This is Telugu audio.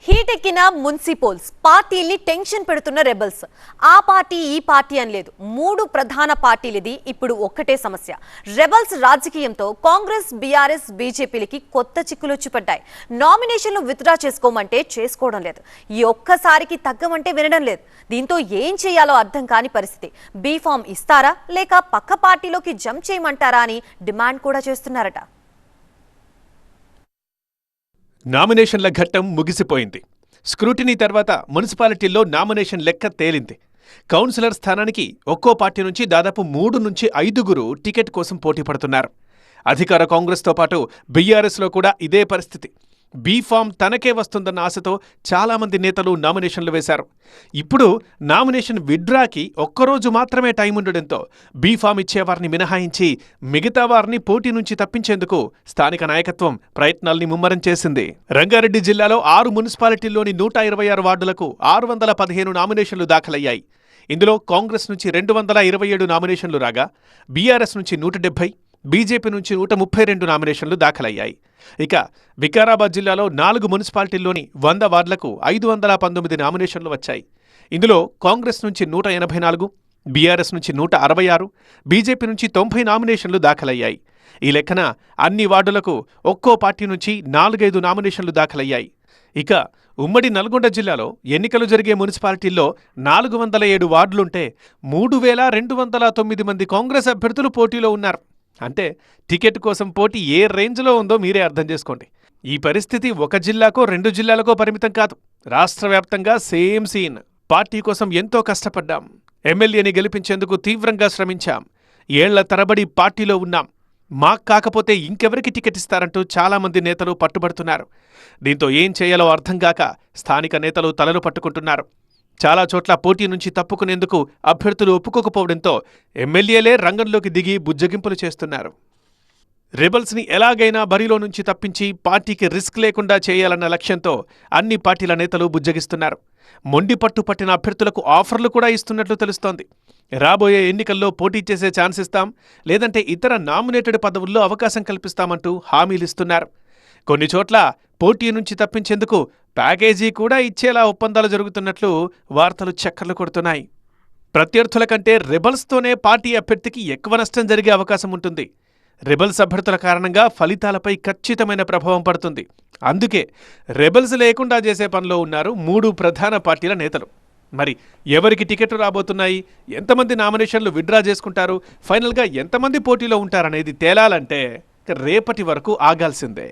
హీట్ ఎక్కిన మున్సిపల్స్ పార్టీల్ని టెన్షన్ పెడుతున్న రెబల్స్ ఆ పార్టీ ఈ పార్టీ అని లేదు. మూడు ప్రధాన పార్టీలది ఇప్పుడు ఒక్కటే సమస్య. రెబల్స్ రాజకీయంతో కాంగ్రెస్, బీఆర్ఎస్, బీజేపీలకి కొత్త చిక్కులు వచ్చిపడ్డాయి. నామినేషన్లు విత్డ్రా చేసుకోమంటే చేసుకోవడం లేదు. ఈ ఒక్కసారికి తగ్గమంటే వినడం లేదు. దీంతో ఏం చేయాలో అర్థం కాని పరిస్థితి. బీ ఫామ్ ఇస్తారా లేక పక్క పార్టీలోకి జంప్ చేయమంటారా అని డిమాండ్ కూడా చేస్తున్నారట. నామినేషన్ల ఘట్టం ముగిసిపోయింది. స్క్రూటినీ తర్వాత మున్సిపాలిటీల్లో నామినేషన్ లెక్క తేలింది. కౌన్సిలర్ స్థానానికి ఒక్కో పార్టీ నుంచి దాదాపు 3 నుంచి 5 టికెట్ కోసం పోటీ పడుతున్నారు. అధికార కాంగ్రెస్తో పాటు బీఆర్ఎస్లో కూడా ఇదే పరిస్థితి. బీఫామ్ తనకే వస్తుందన్న ఆశతో చాలామంది నేతలు నామినేషన్లు వేశారు. ఇప్పుడు నామినేషన్ విత్డ్రాకి ఒక్కరోజు మాత్రమే టైం ఉండడంతో బీఫామ్ ఇచ్చేవారిని మినహాయించి మిగతా వారిని పోటీ నుంచి తప్పించేందుకు స్థానిక నాయకత్వం ప్రయత్నాల్ని ముమ్మరం చేసింది. రంగారెడ్డి జిల్లాలో 6 మున్సిపాలిటీల్లోని 126 వార్డులకు 615 నామినేషన్లు దాఖలయ్యాయి. ఇందులో కాంగ్రెస్ నుంచి 227 నామినేషన్లు రాగా బీఆర్ఎస్ నుంచి 170, బీజేపీ నుంచి 132 నామినేషన్లు దాఖలయ్యాయి. ఇక వికారాబాద్ జిల్లాలో 4 మున్సిపాలిటీల్లోని 100 వార్డులకు 519 నామినేషన్లు వచ్చాయి. ఇందులో కాంగ్రెస్ నుంచి 184, బీఆర్ఎస్ నుంచి 166, బీజేపీ నుంచి 90 నామినేషన్లు దాఖలయ్యాయి. ఈ లెక్కన అన్ని వార్డులకు ఒక్కో పార్టీ నుంచి 4-5 నామినేషన్లు దాఖలయ్యాయి. ఇక ఉమ్మడి నల్గొండ జిల్లాలో ఎన్నికలు జరిగే మున్సిపాలిటీల్లో 407 వార్డులుంటే 3209 మంది కాంగ్రెస్ అభ్యర్థులు పోటీలో ఉన్నారు. అంటే టికెట్ కోసం పోటీ ఏ రేంజ్లో ఉందో మీరే అర్థం చేసుకోండి. ఈ పరిస్థితి ఒక జిల్లాకో 2 జిల్లాలకో పరిమితం కాదు. రాష్ట్ర వ్యాప్తంగా సేమ్ సీన్. పార్టీ కోసం ఎంతో కష్టపడ్డాం, ఎమ్మెల్యేని గెలిపించేందుకు తీవ్రంగా శ్రమించాం, ఏళ్ల తరబడి పార్టీలో ఉన్నాం, మాకు కాకపోతే ఇంకెవరికి టికెట్ ఇస్తారంటూ చాలామంది నేతలు పట్టుబడుతున్నారు. దీంతో ఏం చేయాలో అర్థంగాక స్థానిక నేతలు తలలు పట్టుకుంటున్నారు. చాలా చోట్ల పోటీ నుంచి తప్పుకునేందుకు అభ్యర్థులు ఒప్పుకోకపోవడంతో ఎమ్మెల్యేలే రంగంలోకి దిగి బుజ్జగింపులు చేస్తున్నారు. రెబల్స్ని ఎలాగైనా బరిలో నుంచి తప్పించి పార్టీకి రిస్క్ లేకుండా చేయాలన్న లక్ష్యంతో అన్ని పార్టీల నేతలు బుజ్జగిస్తున్నారు. మొండి పట్టు పట్టిన అభ్యర్థులకు ఆఫర్లు కూడా ఇస్తున్నట్లు తెలుస్తోంది. రాబోయే ఎన్నికల్లో పోటీ చేసే ఛాన్స్ ఇస్తాం, లేదంటే ఇతర నామినేటెడ్ పదవుల్లో అవకాశం కల్పిస్తామంటూ హామీలిస్తున్నారు. కొన్ని చోట్ల పోటీ నుంచి తప్పించేందుకు ప్యాకేజీ కూడా ఇచ్చేలా ఒప్పందాలు జరుగుతున్నట్లు వార్తలు చక్కర్లు కొడుతున్నాయి. ప్రత్యర్థుల కంటే రెబల్స్తోనే పార్టీ అభ్యర్థికి ఎక్కువ నష్టం జరిగే అవకాశం ఉంటుంది. రెబల్స్ అభ్యర్థుల కారణంగా ఫలితాలపై ఖచ్చితమైన ప్రభావం పడుతుంది. అందుకే రెబల్స్ లేకుండా చేసే పనిలో ఉన్నారు 3 ప్రధాన పార్టీల నేతలు. మరి ఎవరికి టికెట్లు రాబోతున్నాయి, ఎంతమంది నామినేషన్లు విత్డ్రా చేసుకుంటారు, ఫైనల్గా ఎంతమంది పోటీలో ఉంటారనేది తేలాలంటే రేపటి వరకు ఆగాల్సిందే.